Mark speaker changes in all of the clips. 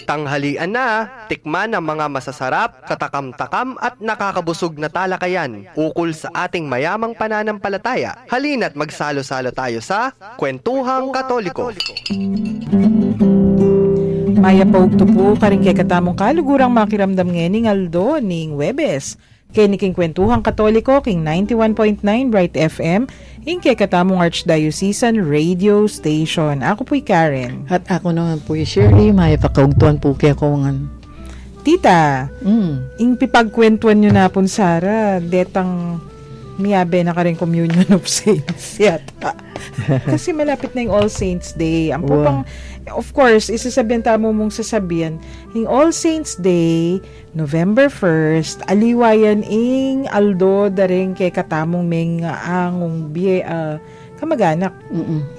Speaker 1: Tanghalian na, tikman ang mga masasarap, katakam-takam at nakakabusog na talakayan ukol sa ating mayamang pananampalataya. Halina't magsalo-salo tayo sa Kwentuhang Katoliko.
Speaker 2: Maya paugto po karing kay katamong kalugurang makiramdam ngening Aldo ning Webes. Kiniking Kwentuhang Katoliko king 91.9 Bright FM ing kay katamong Archdiocesan Radio Station. Ako po'y Karen.
Speaker 3: At ako naman po yung Shirley, may pakaugtuan po kaya ko ngan.
Speaker 2: Tita, ing pipagkwentuan nyo na pun Sara, detang miyabe na ka rin Communion of Saints yata. Kasi malapit na yung All Saints Day. Ang pupang, of course, isasabihan tamo mong sasabihan, yung All Saints Day, November 1st, aliwayan ing Aldo daring kay katamong meng angong biye, kamag-anak.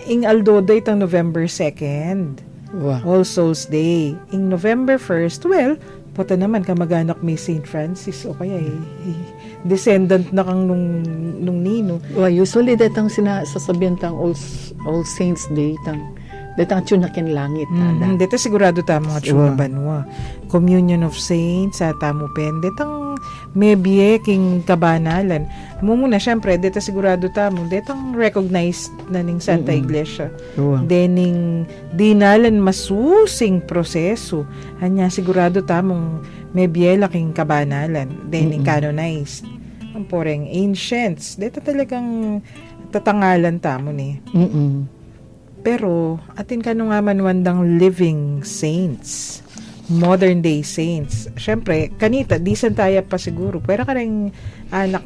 Speaker 2: Ing Aldo day tang November 2nd.
Speaker 3: Wow.
Speaker 2: All Souls Day. Ing November 1st, well, puta naman kamag-anak may St. Francis o kaya descendant na kang nung nino.
Speaker 3: Well, usually datang sasabihan tang All Saints Day tang datang tsunakin langit.
Speaker 2: Dito sigurado tamo nga tsuna banwa. Communion of Saints sa tamo pen. Detang mebye king kabanalan. Mumuna syempre dito sigurado tamo. Detang recognized na ning Santa Iglesia. Dening dinalan masusing proseso. Anya sigurado tamong mebye laking kabanalan. Dening canonized. Ang poreng ancients. Dito talagang tatangalan tamo ni. Pero, atin ka nung nga manwandang living saints. Modern day saints. Siyempre, kanita, decent tayo pa siguro. Pero ka rin anak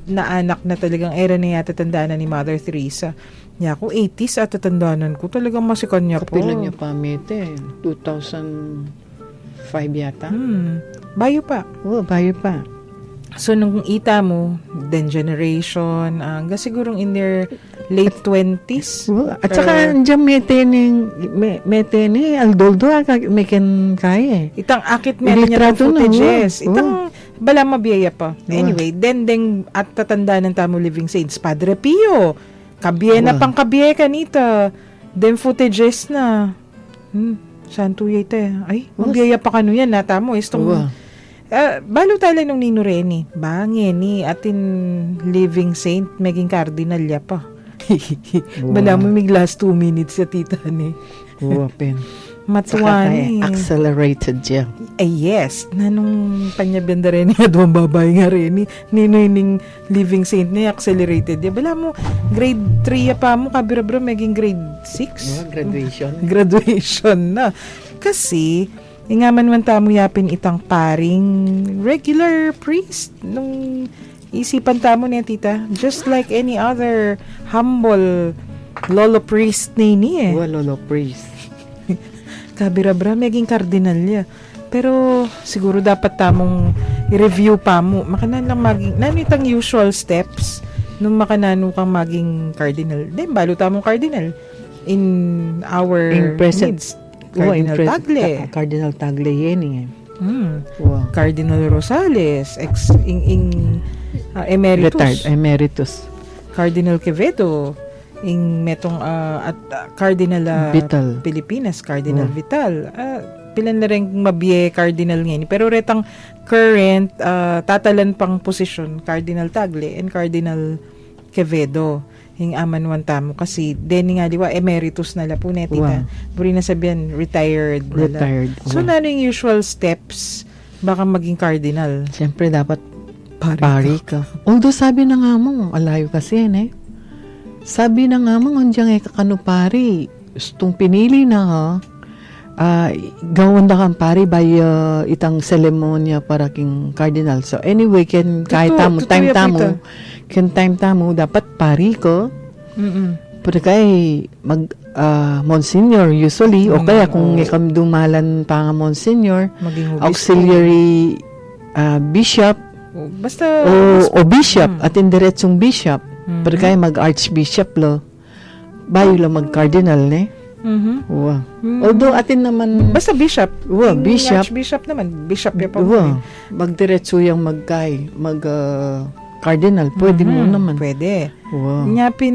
Speaker 2: na talagang era na yata tandaan na ni Mother Teresa. Niya ako, 80s at tatandaanan ko. Talagang masikan niya po.
Speaker 3: Kapilan niya pa, Mete. 2005 yata.
Speaker 2: Bayo pa.
Speaker 3: Bayo pa.
Speaker 2: So, nung ita mo, then generation, hanggang sigurong in their late 20s.
Speaker 3: At saka, dyan mete ni Aldoldo, may kan kaya eh.
Speaker 2: Itang akit meron niya ng footages. Itang bala mabiyaya pa. Anyway, then at tatanda ng tamo living saints, Padre Pio, kabiye na pang kabiye kanita. Then footages na. Santo yate. Ay, mabiyaya pa kano yan. Natamo, istong balo tala nung Nino Reni. Bangin ni atin living saint, maging cardinal ya pa. Bala mo mig last 2 minutes sa tita ni.
Speaker 3: Pen.
Speaker 2: Matuwa ni.
Speaker 3: Accelerated siya.
Speaker 2: Yes. Nanong panyabenda rin niya, doon babay nga rin ni. Nino yung living saint niya, accelerated. Bala mo, grade 3 ya pa mo, kabira-bira, maging grade 6.
Speaker 3: Graduation.
Speaker 2: Graduation na. Kasi, ingaman man tamo yapin itang paring regular priest nung isipan tamo niya tita, just like any other humble lolo priest ni eh.
Speaker 3: Lolo priest.
Speaker 2: Kabira-bra maging kardinal niya. Pero siguro dapat tamong i-review pa mo. Makanan lang maging nanitang usual steps nung makanano kang maging cardinal. Then balo tamong cardinal in our needs. Cardinal Tagle.
Speaker 3: Cardinal Tagle yan eh.
Speaker 2: Cardinal Rosales, emeritus.
Speaker 3: Retired, emeritus.
Speaker 2: Cardinal Quevedo, metong at Cardinal
Speaker 3: Vital.
Speaker 2: Pilipinas, Cardinal Vital. Pilan na rin mabiye Cardinal ngayon. Pero retang current, tatalan pang posisyon, Cardinal Tagle and Cardinal Quevedo. Yung aman tamo kasi deni nga diwa emeritus na la po netita. Buri na sabihan retired. So na yung usual steps baka maging cardinal.
Speaker 3: Siyempre dapat pari ka. Although sabi na nga mo, alayo kasi eh. Sabi na nga mo, andiyan kakano pari. Gustong pinili na ha. Gawin na kang pari by itang seremonya para king cardinal. So anyway, kahit time tamo, dapat pari ko. Pero kay Monsignor usually, o kaya kung ikam dumalan pa nga Monsignor, auxiliary bishop,
Speaker 2: basta
Speaker 3: o bishop, at indiretsong bishop. Pero kaya mag-archbishop lo. Bayo lang mag-cardinal ne. Although atin naman
Speaker 2: basta bishop.
Speaker 3: Bishop.
Speaker 2: Archbishop naman. Bishop ya pa.
Speaker 3: Magdiretso yung cardinal. Pwede mo naman.
Speaker 2: Pwede.
Speaker 3: Wow.
Speaker 2: Nyapin,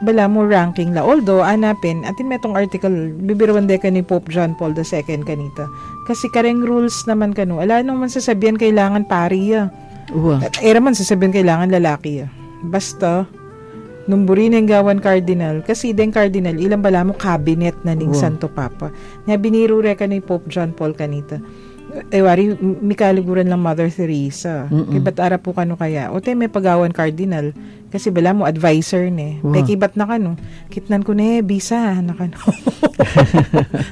Speaker 2: bala mo ranking la. Although, anapin, atin metong article, bibirwan de ka ni Pope John Paul II kanita. Kasi kareng rules naman kanu. Ala nung man sasabihan kailangan pari ya.
Speaker 3: Wow.
Speaker 2: At era man sasabihan kailangan lalaki ya. Basta, numburi ng gawan cardinal. Kasi den cardinal, ilang bala mo cabinet na ning Santo Papa. Nga biniro re ka ni Pope John Paul kanita. Wari, mikaliguran lang Mother Teresa. Kaya ba't ara po kano kaya? O may pagawan cardinal. Kasi bala mo, advisor ne.
Speaker 3: Wow.
Speaker 2: Peki ba't na kano? Kitnan ko ne, bisa na kano.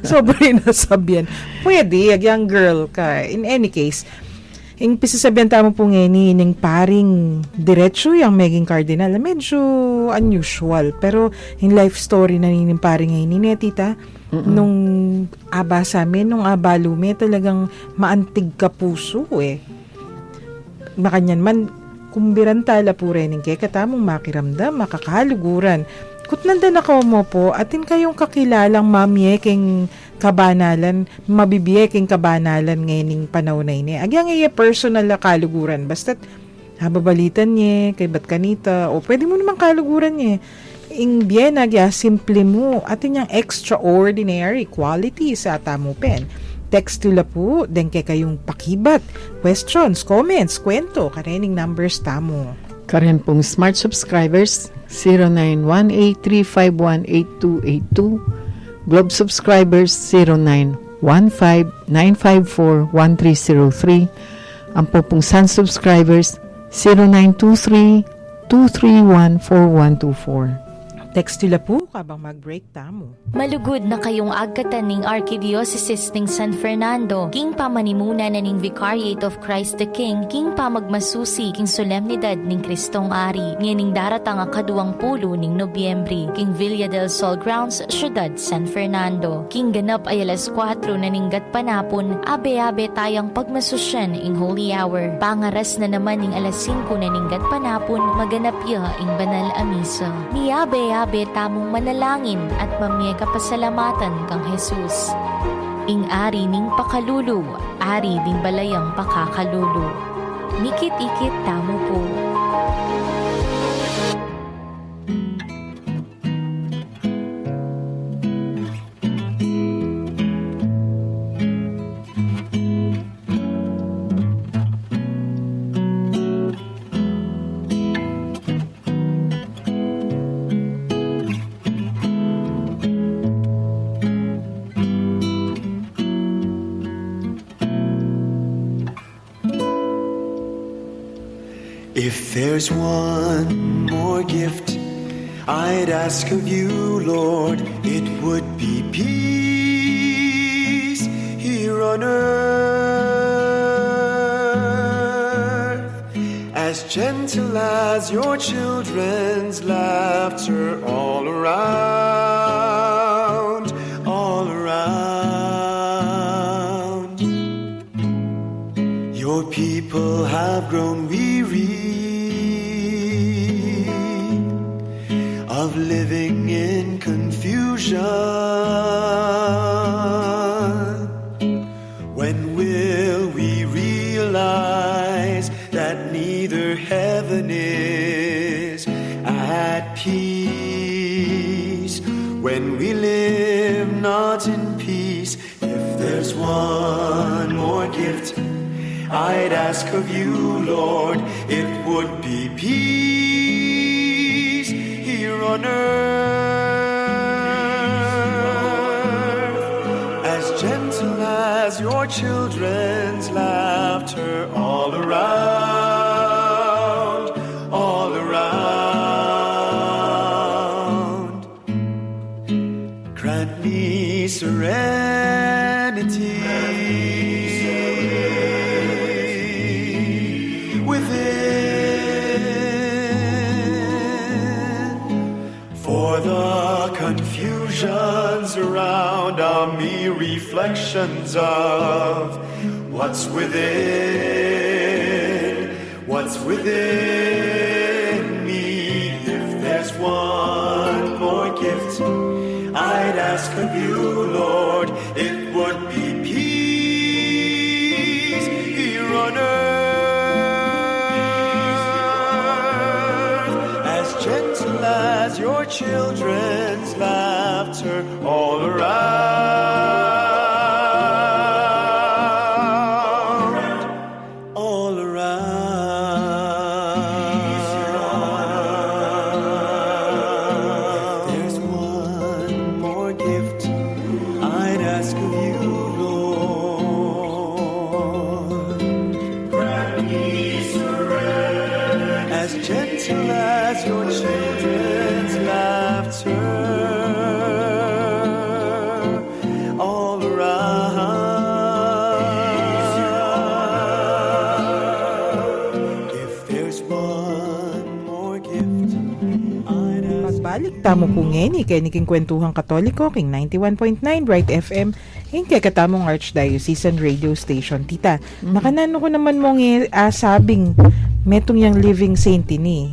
Speaker 2: Sobrang nasabihan. Pwede, young girl ka. In any case, yung pisasabihan tamo po ngeni, yung paring diretso yung maging cardinal, medyo unusual. Pero yung life story na yung paring ngayon, tita, nung aba sa amin, nung aba lume, talagang maantig ka puso eh. Makanyan man, kumbiran tala po rin, kaya katamong makiramdam, makakaluguran. Kut nanda na mo po, atin kayong kakilalang mamye king kabanalan, mabibiye king kabanalan ngayon panahon na ini. Agyang iya personal na kaluguran. Basta't hababalitan niya, kay ba't kanita, o pwede mo naman kaluguran niya. Ing bien agya, simple mo, atin yung extraordinary quality sa tamo pen. Text tula po, den kay kayong pakibat, questions, comments, kwento, karening numbers tamo.
Speaker 3: Karen pong smart subscribers 0918-351-8282, Globe subscribers 0915-954-1303, ang po pong Sun subscribers 0923-231-4124.
Speaker 2: Text tula po kabang mag-break tamo.
Speaker 4: Malugod na kayong agkatan ning Archdiocese ning San Fernando, king pamanimuna na ning Vicariate of Christ the King, king pamagmasusi king solemnidad ning Kristong Ari, nganing daratang nga 20 ning Nobyembre, king Villa del Sol Grounds, Syudad San Fernando. King ganap ay alas 4 na ning gatpanapon, abe-abe tayang pagmasusyan ing Holy Hour. Pangaras na naman ning alas 5 na ning gatpanapon, maganap iya ing banal a misa. Niabe-abe tamong manalangin at mamyega pasalamatan kang Jesus. Ing ari ning pakalulu, ari ding balayang pakakalulu. Mikit-ikit tamo po.
Speaker 5: If there's one more gift I'd ask of you, Lord, it would be peace here on earth, as gentle as your children's laughter all around, all around. Your people have grown weary of living in confusion. When will we realize that neither heaven is at peace? When we live not in peace, if there's one more gift I'd ask of you, Lord, it would be peace here on earth, as gentle as your children's laughter all around, all around. Grant me serenity around are mere reflections of what's within me. If there's one more gift I'd ask of you, Lord, it would be peace here on earth,
Speaker 2: Tamo po ngeni, kay niking kwentuhang katoliko, king 91.9 Bright FM, ing kay katamong Archdiocesan Radio Station. Tita, makanano ko naman mong sabing metong yung living saint ini.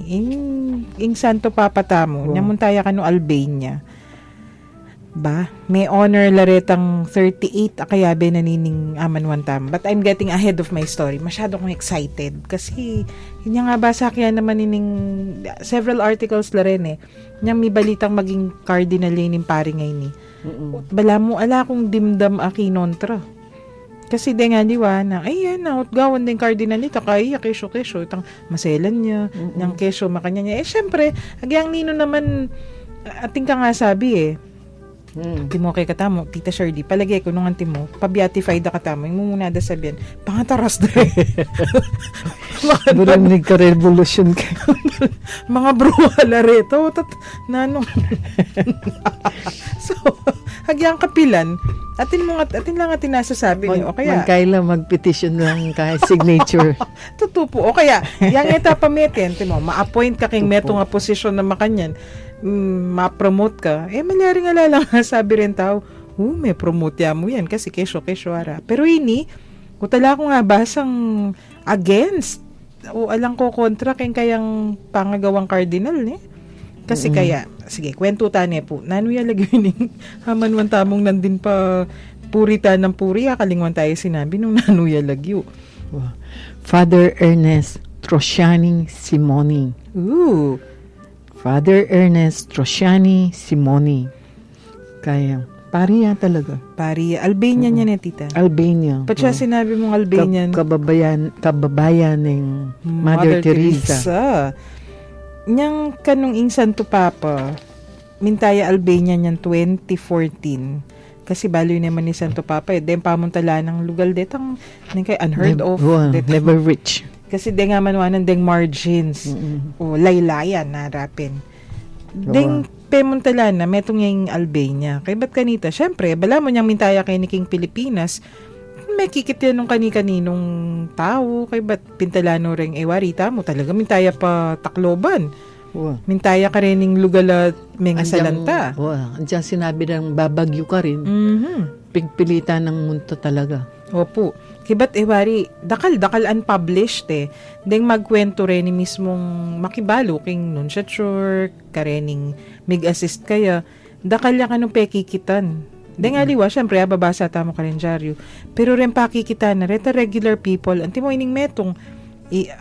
Speaker 2: Ing Santo Papa tamo, nyamuntaya ka no Albania. Ba, may honor laretang 38 akayabe nanining amanwan tam. But I'm getting ahead of my story. Masyado kong excited kasi yun nga basa kaya naman nining several articles la rin Nyang may balitang maging cardinal ning pari ngayon Bala mo ala kong dimdam aki nontra. Kasi de nga diwa na ayan na utgawan din cardinal nito kaya kesyo itang maselan niya ng kesyo makanya niya. Syempre, agyang nino naman ating ka nga sabi Timo kay katamo, Tita Shirley, palagay ko nung antimo, pa-beatified da katamo, yung muna da sabihin, pangataras da
Speaker 3: Burang nagka-revolution ka.
Speaker 2: mga bruhala reto, nanong. So, hagyang kapilan, atin lang atin nasasabi niyo, o kaya,
Speaker 3: Magkaila mag-petition lang kahit signature.
Speaker 2: tutupo, o kaya, yang eta pamitin, timo, ma-appoint ka king meto nga posisyon na makanyan, ma-promote ka, malyari nga lang sabi rin tao, may promote ya mo yan kasi kesyo ara. Pero ini, kutala ko nga basang against o alang ko kontra kayang pangagawang cardinal kasi kaya, sige, kwento tane po, nanuya lagi yun hamanwan tamong nandin pa purita ng puri, akalingwan tayo sinabi nung nanuya lagi
Speaker 3: Father Ernest Trociani Simoni. Father Ernest Trociani Simoni. Kaya, pariya talaga.
Speaker 2: Pari, Albania niya tita.
Speaker 3: Albania.
Speaker 2: Ba't siya sinabi mong Albanian?
Speaker 3: Kababayan ng Mother Teresa.
Speaker 2: Niyang kanong ing Santo Papa, mintaya Albania niyan 2014. Kasi baloy naman ni Santo Papa. Den pamuntala ng lugal detang kay unheard of.
Speaker 3: Never reach.
Speaker 2: Kasi de nga manwanan deng margins o laylayan narapin. Deng pemuntala na metong yung Albania. Kay ba't kanita? Syempre, bala mo niyang mintaya kay ni King Pilipinas, may kikit yan nung kani-kaninong tao. Kay ba't pintalano ring ewarita mo? Talaga mintaya pa Tacloban. Mintaya ka rin ng lugal at may salanta.
Speaker 3: Andiyan sinabi ng babagyo ka rin. Pigpilitan ng munto talaga.
Speaker 2: Opo. Kibat ewari, dakal unpublished Deng magkwento rin ni mismong makibalo king nunciature, karening mig-assist kaya, dakal ya kanong pekikitan. Deng aliwa, syempre, babasa tamo kalendaryo. Pero rin pakikitan na reta regular people, anti mo ining metong,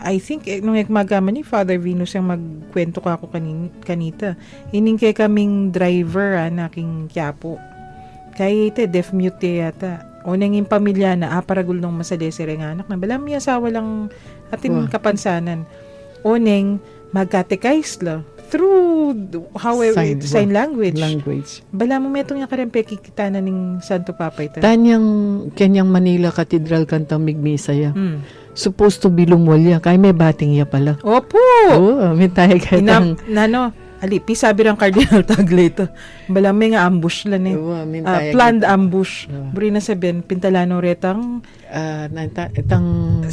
Speaker 2: I think, nung ekmagaman ni Father Venus yung magkwento ka ako kanita, ining kay kaming driver na aking Quiapo. Kaya deaf mute yata. O nanging pamilya na paragul nung masadesere nga anak na balam may asawa lang atin kapansanan. O nang magkatekais la through sign language. Bala mo metong niya karempe kikita na ning Santo Papa ito.
Speaker 3: Kanyang Manila Cathedral kantang migmisa ya. Supposed to be lumwalya kay may bating ya pala.
Speaker 2: Opo!
Speaker 3: May tayo katang
Speaker 2: alipi, sabi ng Cardinal Tagle ito. Bala may nga ambush lang planned ambush. Buri na sabihin, pintalano retang
Speaker 3: itang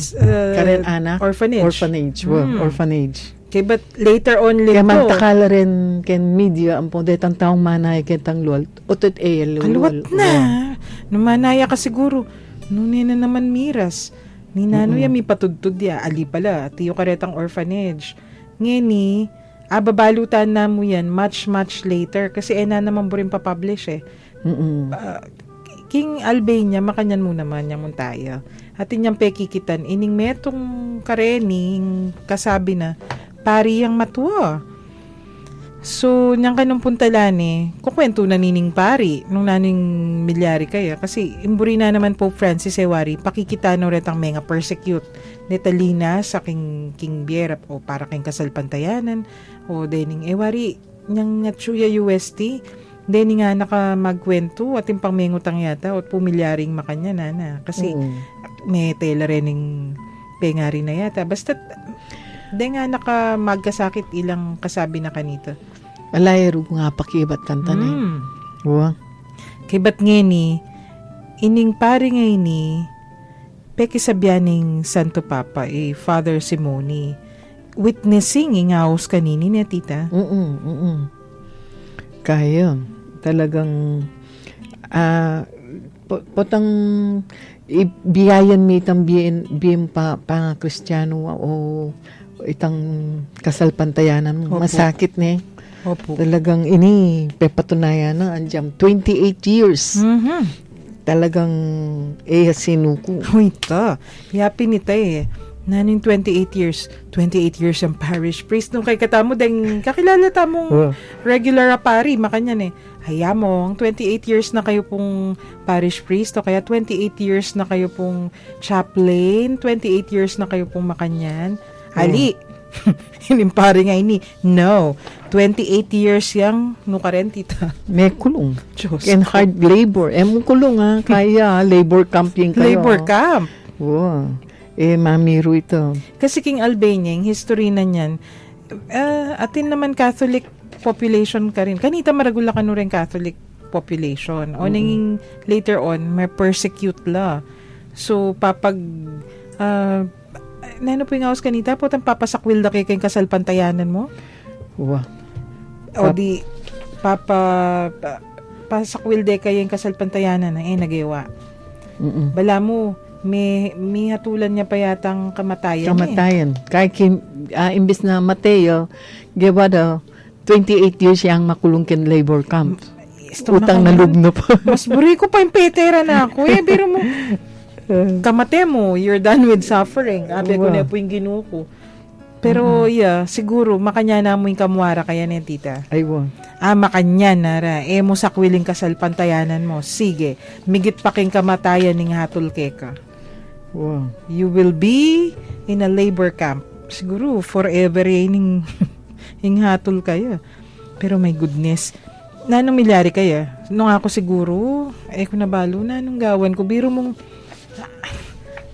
Speaker 3: karen anak.
Speaker 2: Orphanage.
Speaker 3: Orphanage.
Speaker 2: Okay, but later on
Speaker 3: kaya mantakala rin ken media ang detang taong manay ketang luwal. Utot
Speaker 2: kaluwat na. Numanaya ka siguro. Nunin na naman miras. Ni nano ya may patudtud ya. Ali pala. Tiyo karetang orphanage. Ngeni, babalutan na mo yan much later kasi na naman po rin papublish King Albania makanyan mo naman yung muntaya atin yung pekikitan ining metong karening kasabi na pari yang matuwa so niyang kanong puntalan kukwento na nining pari nung naning milyari kaya kasi imburi na naman Pope Francis Ewari pakikitano retang mga persecute netalina sa King Biera o para king kasalpantayanan o dening ewari niyang natsuya UST dening nga nakamagkwento at yung pangmengutang yata o pumilyaring makanya na kasi may tela rening pengari na yata basta de nga nakamagkasakit ilang kasabi na kanita
Speaker 3: alayro nga pakibat kanta na
Speaker 2: kibat ngeni ining pari ngayni pekisabyaning Santo Papa Father Simoni witnessing ingaos kanini na tita.
Speaker 3: Kaya, talagang, potang ibiyayan mi itang biyen pa Kristiyano o itang kasalpantayanan mo.
Speaker 2: Opo.
Speaker 3: Masakit ne.
Speaker 2: Opo.
Speaker 3: Talagang ini, pepatunayan na, anjam, 28 years. Talagang, sinuko.
Speaker 2: Uy, ta. Yapi ni tay naning 28 years. 28 years ang parish priest. Nung kay katamo, dahil kakilala tamong regular pari, makanyan hayamong 28 years na kayo pong parish priest o kaya 28 years na kayo pong chaplain, 28 years na kayo pong makanyan. Ali, hinimpari nga ini. No, 28 years yang nukaren tita.
Speaker 3: May kulong.
Speaker 2: Diyos
Speaker 3: And
Speaker 2: ko.
Speaker 3: hard labor. Mo kulong kaya labor camping kayo.
Speaker 2: Labor camp.
Speaker 3: Wow. Mamiro ito.
Speaker 2: Kasi King Albania, yung history na niyan, atin naman Catholic population ka rin. Kanita maragula ka no rin Catholic population. O nanging later on, may persecute la. So, nano po yung house kanita, potang papasakwil na kayo kayong kasalpantayanan mo?
Speaker 3: Wow.
Speaker 2: O di, pasakwil de kayo yung kasalpantayanan na nagawa. Bala mo, may hatulan niya pa yatang kamatayan.
Speaker 3: Kamatayan. Kahit imbis na Mateo, gawa daw, 28 years siyang makulong kin labor camp. Utang na lubno pa.
Speaker 2: Mas buri ko pa yung petera na ako. Biro mo, kamate mo, you're done with suffering. Abe ko na po yung ginuko. Pero siguro, makanya na mo yung kamuara kaya na tita.
Speaker 3: Ay, wow.
Speaker 2: Makanya nara. Mo sakwiling kasalpantayanan mo. Sige, migit pa king kamatayan ning hatol keka.
Speaker 3: Wow.
Speaker 2: You will be in a labor camp. Siguro, forever yung hatol kaya. Pero my goodness, nanong milyari kaya? Nung ako siguro, kung nabalo na, nung gawan ko, biro mong,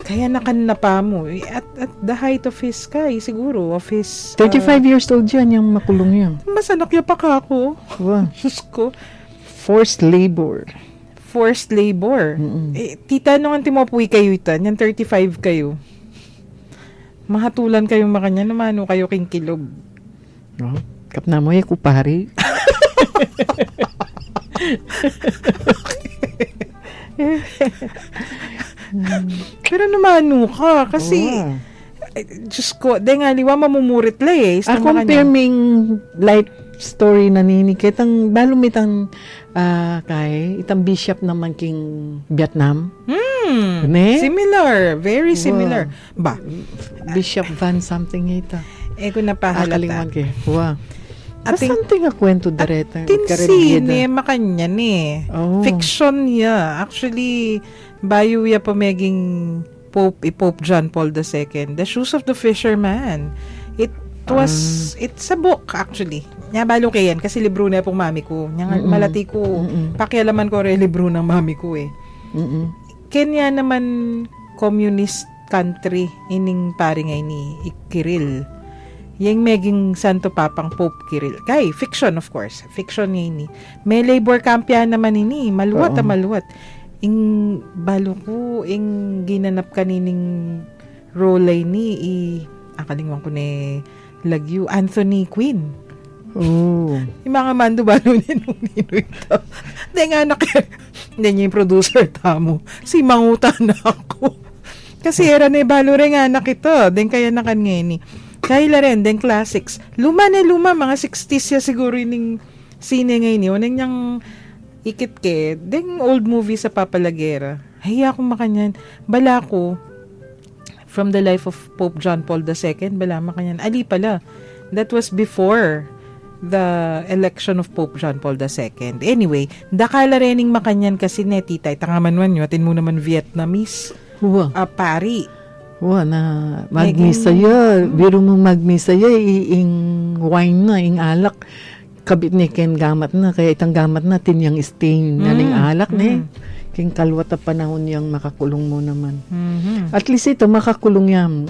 Speaker 2: kaya nakanapa mo. At the height of his siguro, of his...
Speaker 3: 35 years old yan, yung makulong yan.
Speaker 2: Mas anak niya pa ka ako.
Speaker 3: Wow.
Speaker 2: Diyos ko.
Speaker 3: Forced labor.
Speaker 2: Forced labor. Tita, nung antimapuwi kayo itan, yan 35 kayo. Mahatulan kayong makanya, namano kayo king kilog.
Speaker 3: No? Kapna mo kupari.
Speaker 2: Pero namano ka, kasi, Diyos ko, dahil nga liwa mamumurit la
Speaker 3: Confirming life story na ninikit. Ang balumitang itang bishop naman king Vietnam. Ne?
Speaker 2: Similar. Very similar. Ba?
Speaker 3: Bishop Van something ito.
Speaker 2: Kung napahalata.
Speaker 3: Akalingan kay. Wow.
Speaker 2: Ating-
Speaker 3: Something a kwento direta.
Speaker 2: Tinsine, makanya ni.
Speaker 3: Oh.
Speaker 2: Fiction niya. Actually, bayo ya pameging Pope John Paul II. The Shoes of the Fisherman. It's a book actually. Nya balo kayan kasi libro na pong mami ko. Nya malati ko. Pakialaman ko rin libro ng mami ko Kenya naman communist country ining pari ngay ni Kirill. Yang meging Santo Papang Pope Kirill. Kay, fiction of course. Fiction niya ini. May labor camp yan naman ini. Maluwat maluwat. Ing balo ko, ing ginanap kanining role ni akalingwan ko ni Lagyu, Anthony Quinn.
Speaker 3: Oh.
Speaker 2: Yung mga mando balo nino ito. Hindi nga hindi niya yung producer tamo. Si manguta na ako. Kasi era na balo rin nga anak ito. Den kaya nakan ngayon ni. Kaya rin, den classics. Luma, mga 60s ya siguro yung sine ngayon ni. Unang niyang ikit ke, den old movie sa Papalagera. Hiya akong makanyan. Bala ko, from the life of Pope John Paul II, bala makanyan. Ali pala. That was before the election of Pope John Paul II. Anyway, dakala rening makanyan kasi netitay. Tangaman nyo, atin mo naman Vietnamese.
Speaker 3: Wow.
Speaker 2: Pari.
Speaker 3: Wow, na magmisa ya. Biro mo magmisa ya, ing wine na, ing alak. Kabit ni Ken gamat na, kaya itang gamat na, tinyang stain na ning alak ne. King kalwat na panahon yang makakulong mo naman. At least ito, makakulong yan.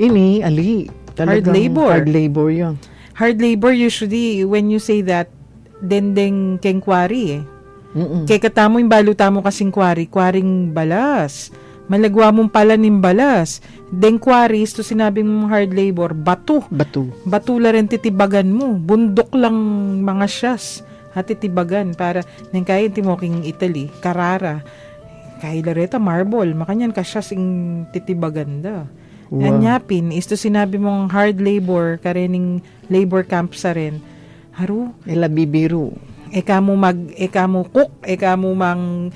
Speaker 3: Ini, ali, talagang hard labor yan.
Speaker 2: Hard labor usually, when you say that, dendeng keng kwari Kaya katamo yung baluta mo kasing kwaring balas. Malagwa mong pala ning balas. Deng kwaris, to sinabing mong hard labor, bato. Bato la rin titibagan mo. Bundok lang mga siyas. hatitibagan para nang kaya timoking Italy, Carrara, kay Lareta Marble, makanyan kasya sing titibagan da.
Speaker 3: Wow.
Speaker 2: Anyapin, isto sinabi mong hard labor, karening labor camp sa rin. Haru,
Speaker 3: Ela bibiru.
Speaker 2: eka mo cook, eka mo mang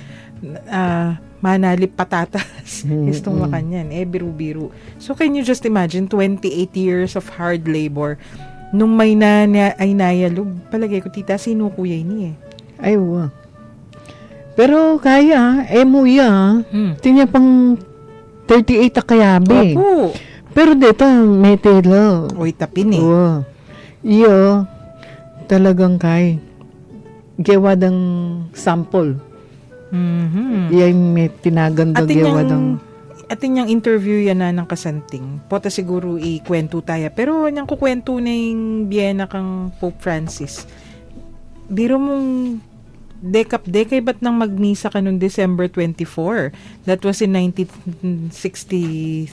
Speaker 2: manalip patatas. Istong makanyan, biru-biru. So can you just imagine 28 years of hard labor nung may ay nayalog, palagay ko tita, sino kuya ini
Speaker 3: Ay, wow. Pero kaya, muya, tinya pang 38 kayabe.
Speaker 2: Opo.
Speaker 3: Pero dito, may tela.
Speaker 2: Oy, tapin
Speaker 3: Wow. Iyo, talagang kay gawadang sample. Iya yung may tinaganda gawadang.
Speaker 2: Atin yung interview yan na ng kasanting. Pota siguro ikwento tayo. Pero niyang kukwento na yung biyena kang Pope Francis. Biro mong dekay ba't nang magmisa ka noong December 24? That was in 1963.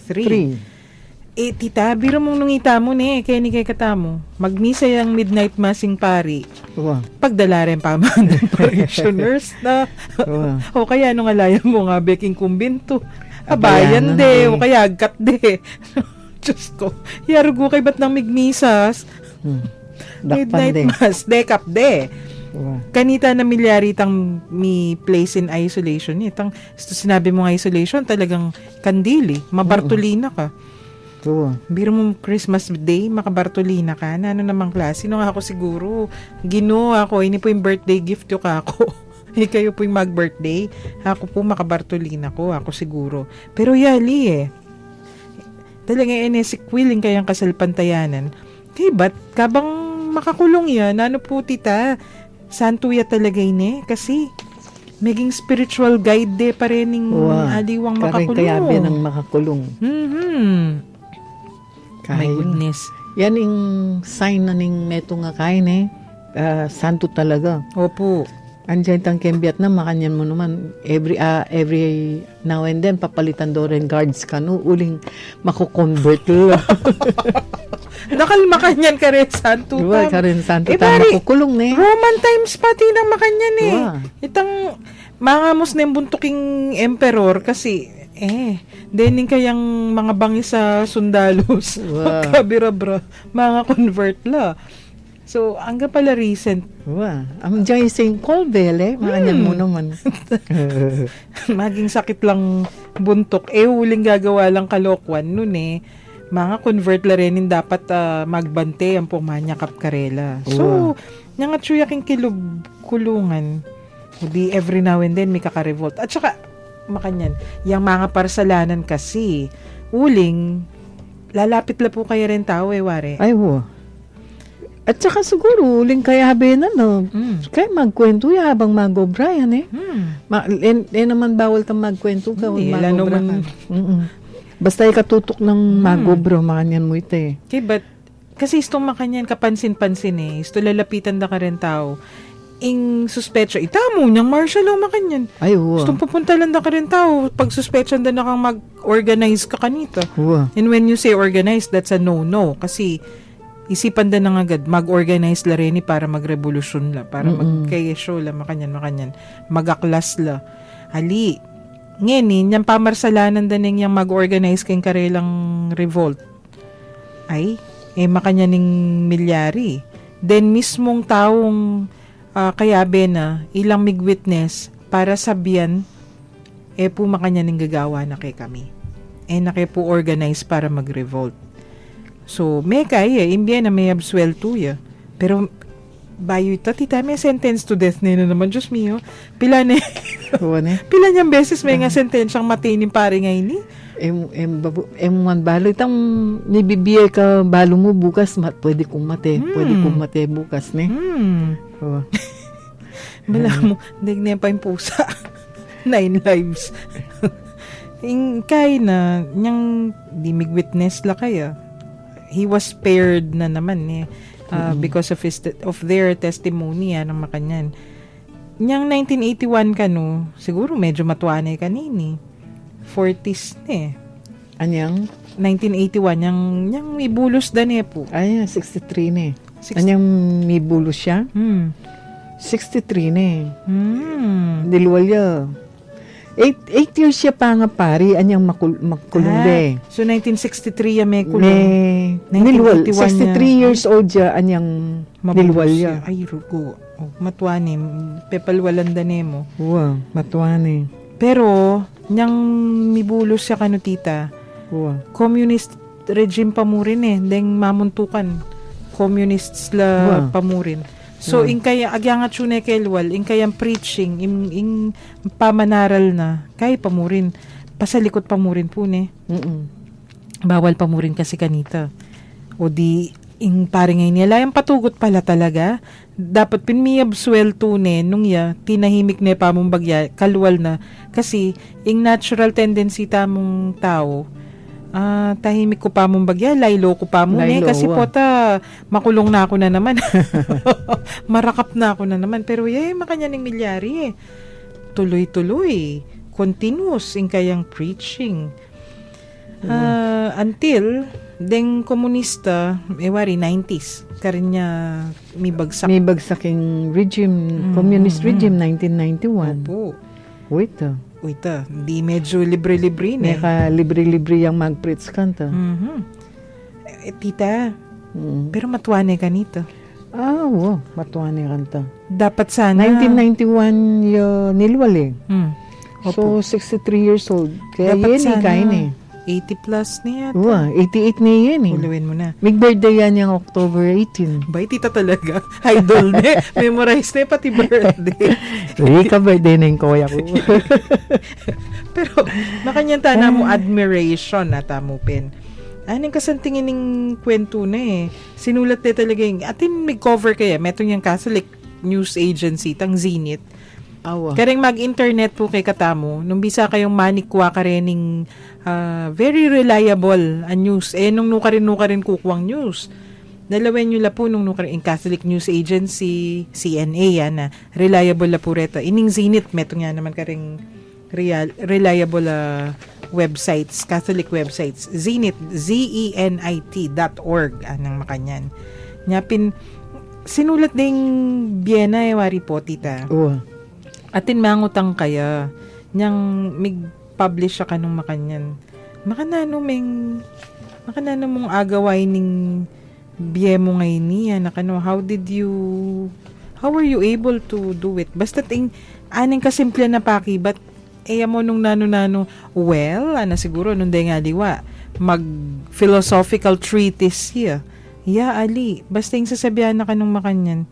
Speaker 2: Tita, biro mong nungita mo kaya ni kay katamo. Magmisa yung midnight massing pari.
Speaker 3: Wow.
Speaker 2: Pagdala rin pa ng parishioners na.
Speaker 3: Wow.
Speaker 2: O kaya nung alaya mo nga beking kumbinto.
Speaker 3: Abayan
Speaker 2: Abayan de, o kaya agkat de. Diyos ko. Yarugo kay ba't nang migmisas? Midnight mass, dekap de.
Speaker 3: Wow.
Speaker 2: Kanita na milyaritang mi place in isolation. Itang sinabi mo nga isolation, talagang kandili. Mabartolina ka. Biro mo Christmas Day, makabartolina ka na. Ano namang klase? Nung ako siguro, ako, ini po yung birthday gift yung ako. Kayo po yung mag-birthday. Ako po makabartolina ko. Ako siguro. Pero yali talagang sikwilling kayang kasalpantayanan. Kaya ba't kabang makakulong yan? Ano po tita? Santo ya talaga kasi maging spiritual guide de pa rin ng aliwang makakulong.
Speaker 3: Kaya ng makakulong.
Speaker 2: My goodness.
Speaker 3: Yan yung sign na ning neto nga kain santo talaga.
Speaker 2: Opo.
Speaker 3: Andiyan tang kembiat na makanyan mo naman every now and then papalitan do rin guards ka no uling mako-convert lang.
Speaker 2: Nakal makanyan ka rin santo
Speaker 3: Diba, ka rin santo
Speaker 2: pari,
Speaker 3: makukulong
Speaker 2: Roman times pati na makanyan
Speaker 3: Wow.
Speaker 2: Itang mangamos na yung buntuking emperor kasi dening kayang mga bangis sa sundalos.
Speaker 3: Wow.
Speaker 2: Kabirabra, mga convert la. So, hanggang pala recent.
Speaker 3: Wow. Ang dyan yung Colbel makanyan mo naman.
Speaker 2: Maging sakit lang buntok. Huling gagawa lang kalokwan nun mga convert la rin dapat magbante ang pumanya kapkarela. So, nga tsuyaking kulungan. Di every now and then may kakarevolt. At saka, makanyan, yung mga parsalanan kasi, uling, lalapit la po kayo rin tao ware.
Speaker 3: Ay, wow. At saka siguro, uling kaya na, no? Kaya magkwento habang mag-obra yan, naman bawal kang magkwento ka.
Speaker 2: Hindi, mag-obra ka.
Speaker 3: Basta ikatutok ng mag-obra, makanyan mo ito
Speaker 2: Okay, kasi itong makanyan, kapansin-pansin Ito lalapitan na ka rin tao. Ing suspecha, itamo niyang martial law makanyan.
Speaker 3: Ay, wow.
Speaker 2: Itong pupunta lang na ka rin tao. Pag suspecha na kang mag-organize ka kanita.
Speaker 3: Wow.
Speaker 2: And when you say organize, that's a no-no. Kasi, isipan da nang agad, mag-organize la rin para magrevolusyon la, para magkayesyo la, makanyan, magaklas la. Ali, ngayon, yung pamarsalanan da ning yung mag-organize kayong karelang revolt. Ay, makanyan ning milyari. Then, mismong taong kayabe na, ilang mig-witness, para sabihan, po makanyan ning gagawa na kay kami. Na kay po organize para mag-revolt. So, may kaya, imbya na may absuelto ya. Pero, bayo ito, tita, may sentence to death na naman. Diyos mio, pila niyang beses may nga sentensyang matinin pare ngayon ni.
Speaker 3: Man balo, itang nibibiyay ka balo mo bukas, pwede kong mate bukas, ne?
Speaker 2: Bala mo, hindi pa yung pusa. 9 lives. Kaya na, niyang dimig witness la kaya. He was spared na naman because of their testimony ng makanyan. Niyang 1981 ka no, siguro medyo matuanay kanini. 40s
Speaker 3: Anyang?
Speaker 2: 1981, niyang ibulos da po.
Speaker 3: Ay, 63 Anyang may bulos siya? 63 na eh. Nilwalya. 8 years siya pa nga pari, anyang makulong de.
Speaker 2: So, 1963 may kulong.
Speaker 3: Nilwal.
Speaker 2: 1981
Speaker 3: 63 years old siya, anyang nilwalya.
Speaker 2: Ay, rugo. Oh, matwani. Pepalwalanda mo.
Speaker 3: Wow, matwani.
Speaker 2: Pero, niyang mibulos siya kano tita.
Speaker 3: Wow.
Speaker 2: Communist regime pa mo rin eh. Deng mamuntukan. Communists la pa mo rin. So, in kaya, agyangat siya kelwal, in kayang preaching, in pamanaral na, kaya pa mo rin. Pasalikot pa mo rin po ne. Bawal pa mo rin kasi kanita. O di, in pare ngayon nila, yung patugot pala talaga. Dapat pinmiyabswel to ne, nung tinahimik ne pa mong bagya, kalwal na. Kasi, in natural tendency tamong tao, tahimik ko pa mong bagya, laylo ko pa mo ne. Kasi pota, makulong na ako na naman. Marakap na ako na naman. Pero makanya ng milyari eh. Tuloy-tuloy. Continuous in kayang preaching. Until, deng komunista, wari, 90s. Karin niya may bagsak.
Speaker 3: May bagsaking regime, communist regime, 1991.
Speaker 2: Opo.
Speaker 3: Wait
Speaker 2: Di medyo libre-libre ne.
Speaker 3: Neka libre-libre yung mag-preach kanta.
Speaker 2: Tita, pero matuwane ka nito.
Speaker 3: Wow, matuwane kanta.
Speaker 2: Dapat sana.
Speaker 3: 1991 yung nilwal eh. So, 63 years old. Kaya
Speaker 2: dapat
Speaker 3: yan kain eh.
Speaker 2: 80 plus na yata.
Speaker 3: 88 na yan eh.
Speaker 2: Uluin mo na.
Speaker 3: May birthday yan yung October 18.
Speaker 2: Bay, tita talaga. Idol ne. Memorize ne, pati birthday.
Speaker 3: Ka birthday na yung kuya ko.
Speaker 2: Pero, makanyang tana mo admiration na tamupin. Anong kasantingin ng kwento na eh. Sinulat na talaga yung, atin may cover kaya, metong yung Catholic News Agency, tang Zenith. Kareng mag-internet po kay katamo, nung bisa kayong manikwa ka rin ng very reliable news. Nung nuka rin kukuwang news. Dalawin nyo la po nung nuka rin Catholic News Agency, CNA yan na reliable la po reta. Ining Zenith, metong nga naman kareng reliable websites, Catholic websites. Zenith, zenit.org, anang makanyan. Nyapin, sinulat ding Biena, wari po, tita. Atin mangutang kaya, niyang mig-publish siya kanong makanyan. Makanano mong agaway ning biye mo ngayon niya, nakano, how were you able to do it? Basta aning kasimple na pakibat, mo nung nano, siguro, nung day nga liwa, mag-philosophical treatise siya. Ali, basta yung sasabihan na kanong makanyan,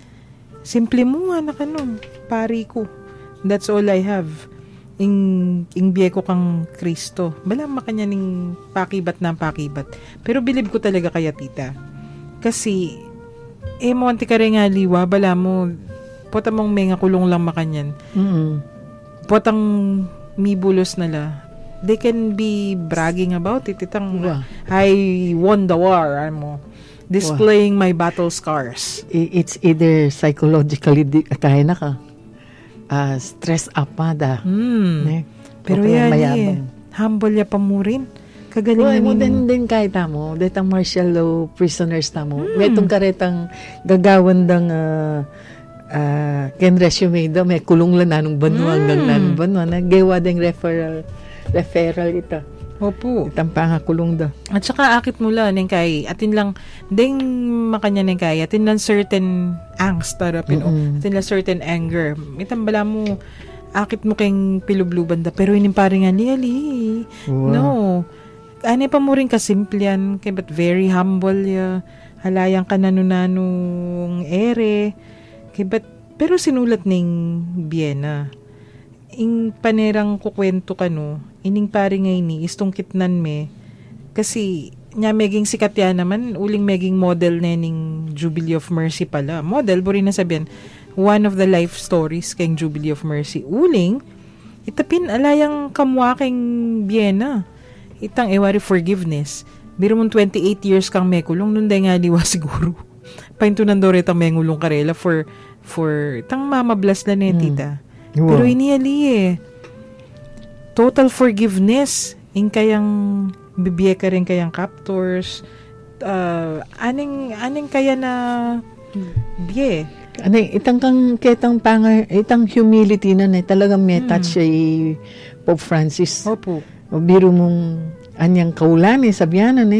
Speaker 2: simple mo na kanong, pari ko. That's all I have. Ing biye ko kang Kristo. Bala makanya ning pakibat na pakibat. Pero bilib ko talaga kaya tita. Kasi, mo anti ka rin nga liwa, bala mo, pota mong may nga kulong lang makanyan. Potang mibulos nala. They can be bragging about it. Itang, I won the war. Displaying my battle scars.
Speaker 3: It's either psychologically kaya na ka. Stress up pa da.
Speaker 2: Pero yan humble ya pa mo rin. Kagalingan
Speaker 3: mo din kahit mo. Detang martial law prisoners mo. Metong karetang gagawan dang ken resume da. May kulong lang nanong banwa hanggang nanong banwa. Nagawa ding referral ita.
Speaker 2: Opo.
Speaker 3: Itang pangakulong da.
Speaker 2: At saka akit mula neng kay atin lang ding makanya neng kay atin lang certain angst tarapin atin lang certain anger. Itambala mo akit mo keng pilubluban da pero inim pare nga ali. No. Ane pa mo rin kasimplian kay but very humble ya. Halayang ka nanunanong ere. Kay but pero sinulat ning Biena. Ing panerang kukwento ka no, ining pari ngay ni, istong kitnan me, kasi nya meging sikat yan naman, uling meging model na ning Jubilee of Mercy pala. Model, buri na sabihin, one of the life stories kayong Jubilee of Mercy. Uling, itapin alayang kamwa kayong Biena. Itang ewari forgiveness. Biro mong 28 years kang mekulong, nun day nga liwa siguro. Painto nandore itang mengulong karela for itang mamablas na tita. Pero iniyali total forgiveness in kayang bibiye ka rin kayang captors aning kaya na biye
Speaker 3: Ano, itang humility na talagang may touch si Pope Francis.
Speaker 2: Opo.
Speaker 3: O biro mong anyang kaulan sabihanan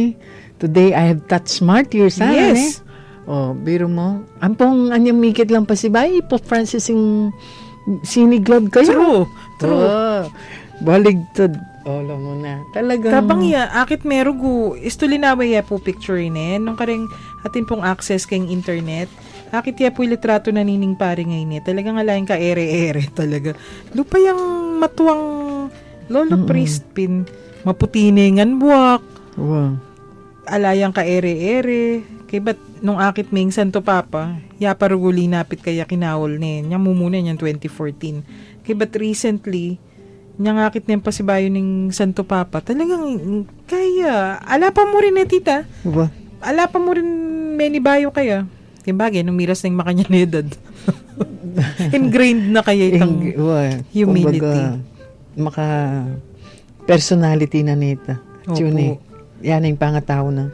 Speaker 3: today I have touched martyrs
Speaker 2: Yes.
Speaker 3: O biro mo ampong anyang mikit lang pa si Bay Pope Francis yung siniglab kayo.
Speaker 2: True.
Speaker 3: Baligtad. Alam mo na. Talagang
Speaker 2: Kapang akit merugo, istulinawa po picture nung karing atin pong access kayong internet. Akit po litrato na nining pare ngayon talagang alayin ka ere-ere talaga. Lupa yung matuwang lolo priest pin, maputinengan buwak,
Speaker 3: wow.
Speaker 2: alayang ka ere-ere. Kay ba't nung akit may Santo Papa, yaparuguli napit kaya kinawol nya mumuna niyang 2014. Kay ba't recently, niyang akit na yung pasibayo ng Santo Papa, talagang kaya, ala pa mo rin tita.
Speaker 3: Wow.
Speaker 2: Ala pa mo rin menibayo kaya. Kimbagay, nung miras ng makanyanedad. Ingrained na kaya itang humility.
Speaker 3: Kumbaga, personality na nita.
Speaker 2: Opo.
Speaker 3: Tune. Yan ang pangatao na.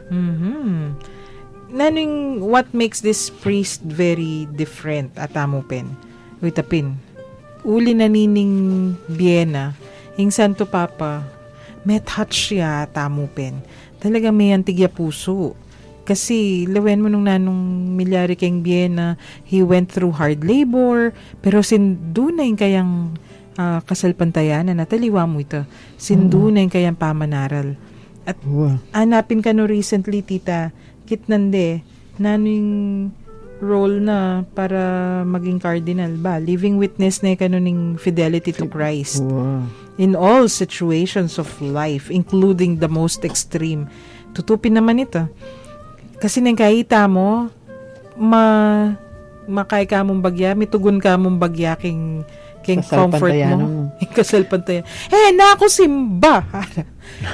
Speaker 2: Naning, what makes this priest very different at amupen? Wait a pin. Uli na nining Vienna, yung Santo Papa, may touch siya tamupen. Talaga may antigya puso. Kasi, lawen mo nung nanong milyari kayong Vienna, he went through hard labor, pero sindu na yung kayang kasalpantayanan na taliwa mo ito. Sindu na yung kayang pamanaral. At hanapin ka no recently, tita, kitnande, naning role na para maging cardinal ba? Living witness na kanuning fidelity to Christ.
Speaker 3: Wow.
Speaker 2: In all situations of life, including the most extreme. Tutupin naman ito. Kasi nang kahita mo, makay ka mong bagya, mitugon ka mong bagya king comfort mo. Kasalpantayan. Nako simba!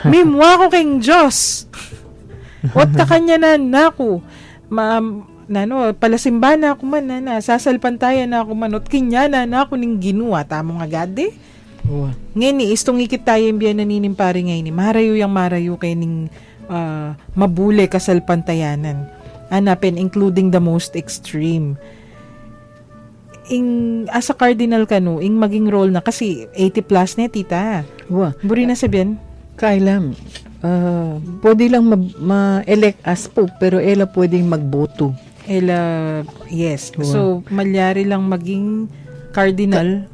Speaker 2: Mimwa ko king Diyos! Wat ka kanya na, nako. Palasimba na ako man, sasalpantayan na ako man, at kinya na ako ning ginuwa, tamong agad Ngayon, istong ikit tayo yung biyan naninimpari ngayon, marayo kay ning mabule kasalpantayanan. Hanapin, including the most extreme. As a cardinal ka no, maging role na, kasi 80 plus na tita. Buri na sabihin?
Speaker 3: Kailan, pwede lang ma-elect as Pope, pero ela pwedeng magboto.
Speaker 2: Yes. So, malyari lang maging cardinal,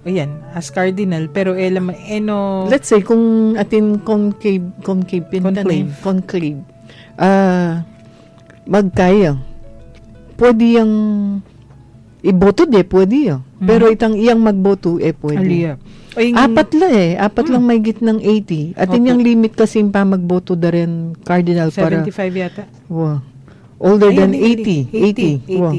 Speaker 2: as cardinal, pero
Speaker 3: let's say, kung atin conclave, magkaya, pwede yung iboto pwede yun. Pero itang iyang magboto, pwede. Apat lang may gitnang 80. At inyang limit kasi pa magboto da rin cardinal
Speaker 2: 75 yata.
Speaker 3: Wow. Older than 80. Wow.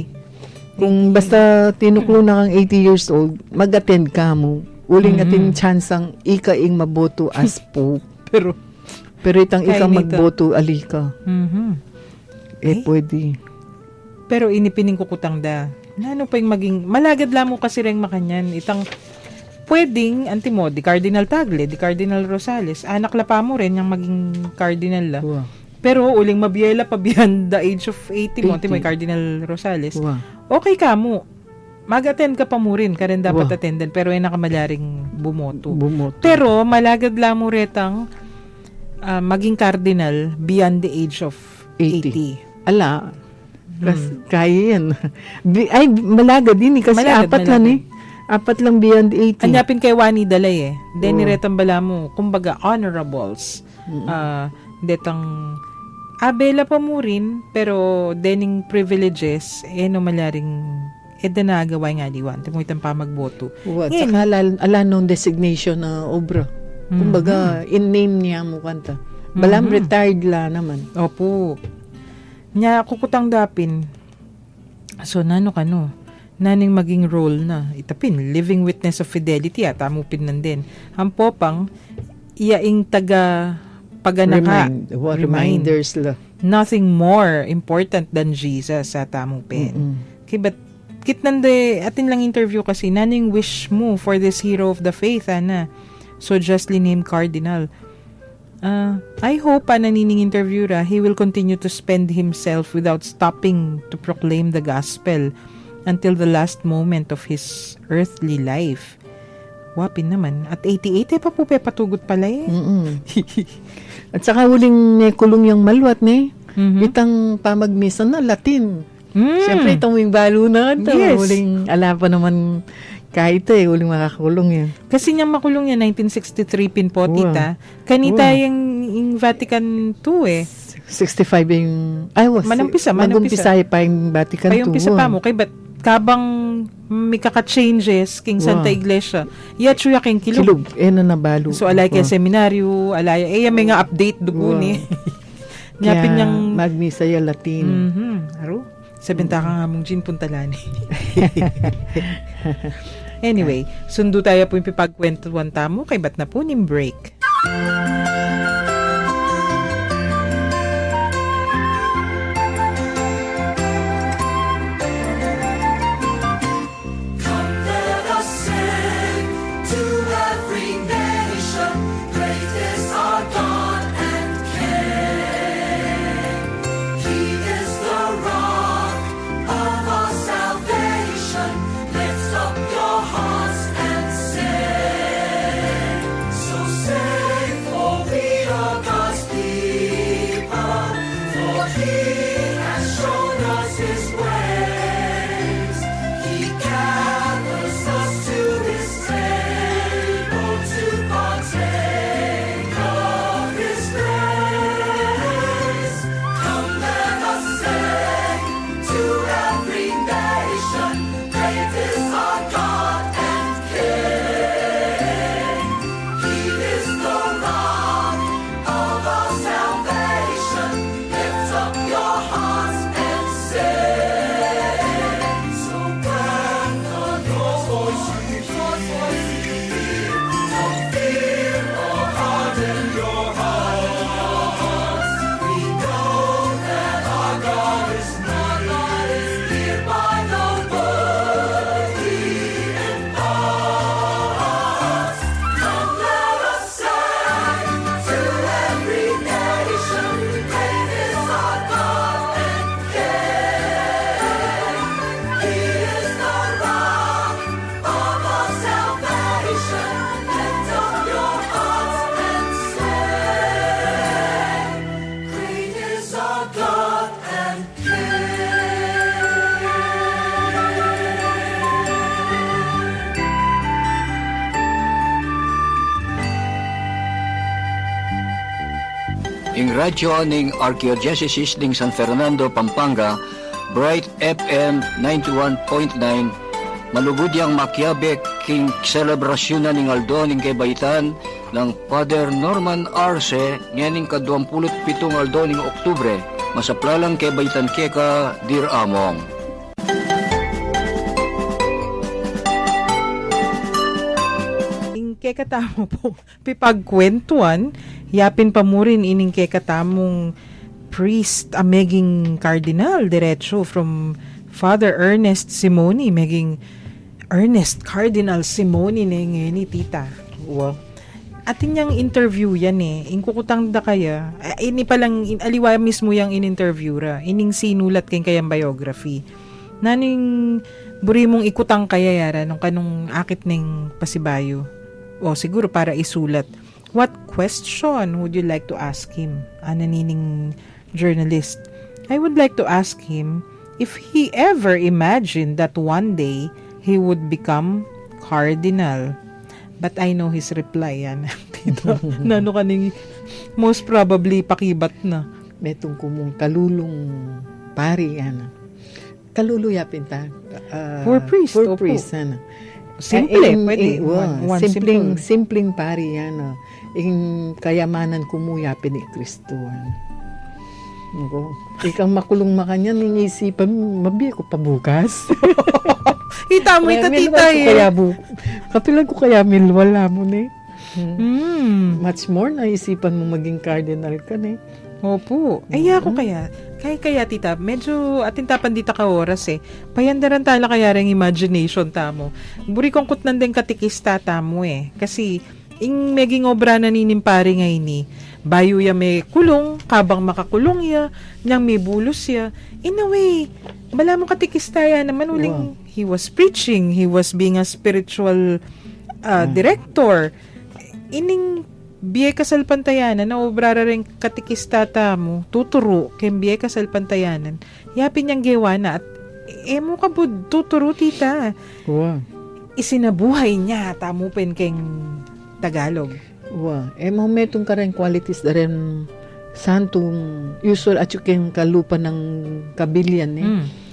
Speaker 3: Kung basta tinuklo na kang 80 years old, mag-attend ka mo. Uling atin chance ang ika-ing maboto as Pope. Pero itang ika magboto, alika. Pwede.
Speaker 2: Pero inipining kukutang da. Ano pa yung maging, malagad lang mo kasi rin makanyan. Itang, pwedeng, di Cardinal Tagle, di Cardinal Rosales, anak la pa mo rin yung maging cardinal la.
Speaker 3: Wow.
Speaker 2: Pero uling mabiyela pa beyond the age of 80 mo, may Cardinal Rosales.
Speaker 3: Wow.
Speaker 2: Okay ka mo. Mag-attend ka pa mo rin, ka rin dapat attendan, pero ay nakamalaring bumoto. Pero malagad lang mo retang maging cardinal beyond the age of 80.
Speaker 3: Ala, kaya yan. Ay, malagad din kasi apat lang Apat lang beyond 80.
Speaker 2: Anyapin kay Wani Dalay Then niretang bala mo, kumbaga honorables. Detang abela pa mo rin, pero dening privileges, no malaring nagawa nga diwan. Tumuitang pa magboto.
Speaker 3: Saka ala nung designation na obra. Kumbaga, in-name niya mo kanta. Balang retired la naman.
Speaker 2: Opo. Nya kukutang dapin. So, naning maging role na itapin, living witness of fidelity tamupin nandin. Ang popang iaing taga paganaka
Speaker 3: reminders la.
Speaker 2: Nothing more important than Jesus sa tamupin. But kitnande atin lang interview kasi naning wish mo for this hero of the faith so justly named cardinal. I hope nanining interview he will continue to spend himself without stopping to proclaim the gospel until the last moment of his earthly life. Wapin naman. At 88 pa po patugot pala eh.
Speaker 3: At saka huling kulong yung malwat ne.
Speaker 2: Mhm.
Speaker 3: Itang pamagmisa na Latin.
Speaker 2: Mm.
Speaker 3: Siyempre itong wing balo na ito.
Speaker 2: Yes.
Speaker 3: Huling ala pa naman kahit huling makakulong yan.
Speaker 2: Kasi niyang makulong niya 1963 pinpo,
Speaker 3: Wow.
Speaker 2: tita. Kanita
Speaker 3: Wow.
Speaker 2: yung Vatican II eh.
Speaker 3: 65 yung
Speaker 2: Manampisa.
Speaker 3: Magumpisa pa yung Vatican II.
Speaker 2: Payumpisa pa mo kay bat kabang may kaka-changes king Santa
Speaker 3: Wow.
Speaker 2: Iglesia. Yatsuya king kilog.
Speaker 3: Kilog. Na nabalo.
Speaker 2: So alay kay seminaryo, alay may nga update dugo
Speaker 3: Wow.
Speaker 2: ni.
Speaker 3: Kaya
Speaker 2: Nyapin niyang
Speaker 3: magmisa yung Latin.
Speaker 2: Aro. Sabenta ka nga mong gin puntalani. Anyway, sundo tayo po yung pipagkwentuhan tamo kay bat na po ning break.
Speaker 5: Let us sing to every nation, great is our God and King. He is the rock of our salvation. Lift up your hearts and sing. So sing, for we are God's people, for He has shown us His ways. He gathers us to His table to partake of His grace. Come, let us sing to every nation, great is our God and King. He is the rock of our salvation. Lift up your hearts and sing. So lend your voice, don't fear or harden your hearts. We know that our God is near by the word He imparts. Come, let us sing to every nation, great is our God and King. He is the rock of our salvation. Lift up your hearts and sing. Great is our God and King.
Speaker 6: Ing radyo ning Archdiocese ning San Fernando, Pampanga, Bright FM 91.9, malugod yang makiabek king selebrasyon na ning aldo ning kebaitan ng Father Norman Arce nganing ka-27 aldo ning Oktubre, masaplalang kebaitan keka Dear Among.
Speaker 2: Ing kekatamo po, pipagkwentuhan, yapin pa mo rin ining kekatamong priest, meging cardinal, diretso from Father Ernest Simoni, meging Ernest Cardinal Simoni ni tita.
Speaker 3: Wow.
Speaker 2: Atin yang interview yan eh. Inkukutang da kaya. Ini palang, aliwa mismo yung in-interview ra. Ining sinulat kayong kayang biography. Naning buri mong ikutang kaya yara nung kanong akit ning pasibayo. O siguro para isulat. What question would you like to ask him? Ananining journalist. I would like to ask him if he ever imagined that one day he would become cardinal. But I know his reply yan. Tita, nano kaning most probably pakibat na.
Speaker 3: Metong kumong kalulong pari, kaluluyapin ta.
Speaker 2: For priest,
Speaker 3: For
Speaker 2: opo.
Speaker 3: priest,
Speaker 2: Simple, pwede. One simple.
Speaker 3: Simpleng pari, Ing kayamanan kumuyapin ni Kristo, Ngo. Ikang makulong makanya, ningisipan, mabiya ko pa bukas.
Speaker 2: Ita mo ita tita
Speaker 3: Kaya
Speaker 2: eh.
Speaker 3: kapilan ko kaya milwala mo,
Speaker 2: Much
Speaker 3: Much more, naisipan mo maging cardinal ka,
Speaker 2: Opo. Ay, ako kaya. Kaya tita, medyo atintapan dita ka oras eh. Payandaran tala kaya rin imagination tamo. Buri kong kutnan din katikista tamo eh. Kasi, ing meging obra na ninimpari ngay ni, bayo ya may kulong, kabang makakulong ya, niyang may bulos ya. In a way, bala mo katikistaya naman uling, he was preaching, he was being a spiritual director. Ining biye kasal pantayanan na obrara rin katikistata mo, tuturo, kem biye kasal pantayanan, yapin niyang gewana at mo kabud, tuturo tita.
Speaker 3: Wow.
Speaker 2: Isinabuhay niya, tamupin keng Tagalog.
Speaker 3: Wow. Mo metong ka rin qualities da rin santong usual at yung kalupa ng kabilyan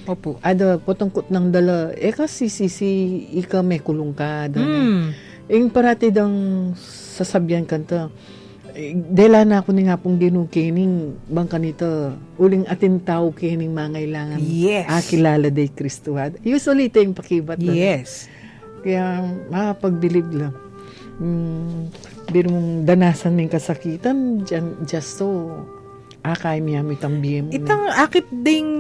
Speaker 2: Opo.
Speaker 3: Ada potongkot ng dala kasi ika may kulong ka Ing parati dang sasabyan kanta. Dela na ako ni nga pong ginukining bang kanito uling atin tao kining mangailangan.
Speaker 2: Yes.
Speaker 3: Kilala day Kristo. Usually ito yung pakibat.
Speaker 2: Yes.
Speaker 3: Kaya makapagbilib lang. Biro mong danasan ng kasakitan just so akay miya may tambihin mo.
Speaker 2: Itang akit ding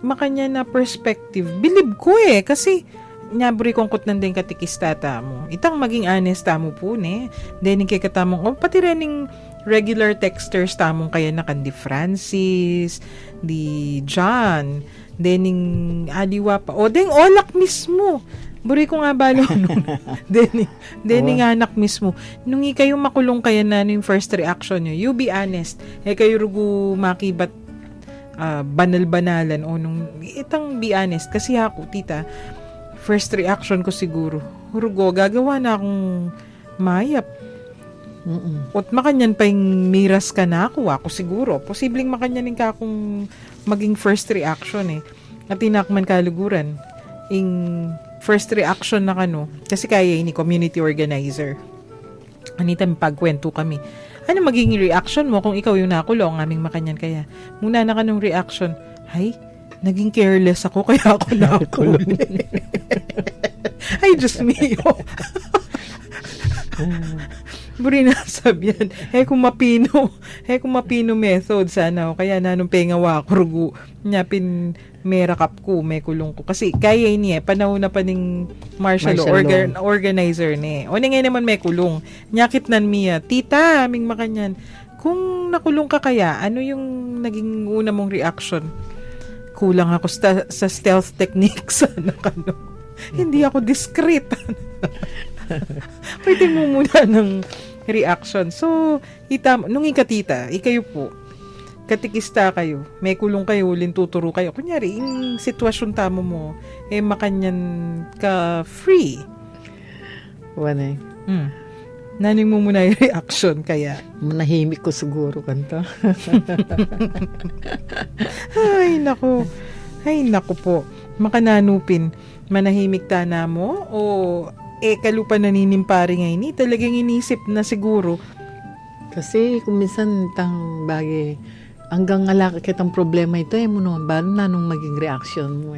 Speaker 2: makanya na perspective. Bilib ko kasi nyabri kong kut nandeng katikistata mo. Itang maging honest mo po Dening kay katamong, pati rening regular texters tamong kaya na kan di Francis, di John, dening aliwa pa. O deng olak mismo. Buri ko nga balo nun. Dening anak mismo. Nung kayo makulong kaya na yung first reaction nyo, you be honest. Kayo rugo makibat banal-banalan o nung itang be honest. Kasi ako, tita, first reaction ko siguro, rugo, gagawa na akong mayap. At makanyan pa yung miras ka na ako siguro. Posibleng makanyanin ka akong maging first reaction At tinakman kaluguran. Yung first reaction na kasi kaya ni community organizer. Anita, pagkwento kami. Ano magiging reaction mo kung ikaw yung nakulong, aming makanyan kaya? Muna na kanong reaction, ay, naging careless ako kaya ako nakulong. Ay, Diyos mio. Buri na sabihan, kung mapino method sana, kaya nanong pengawa ko rugo, nyapin merakap ko, may kulong ko. Kasi kaya niya, panahon na pa ning martial organizer ni. O nga naman may kulong. Nyakit nan miya, tita, aming makanyan, kung nakulong ka kaya, ano yung naging una mong reaction? Kulang ako sa stealth techniques. Hindi ako discreet. Pwede mo muna ng reaction. So, nung ikatita, ikayo po, katikista kayo, may kulong kayo, tuturo kayo. Kunyari, yung sitwasyon tamo mo, makanyan ka free.
Speaker 3: Wane.
Speaker 2: Naning mo muna yung reaction, kaya.
Speaker 3: Manahimik ko siguro kanta.
Speaker 2: Ay, naku po. Makananupin, manahimik tana mo, o kalupa naninimpari ngayon, talagang inisip na siguro.
Speaker 3: Kasi kung minsan tang bagay, hanggang alaka kitang problema ito, mo naman, bago na nung maging reaction mo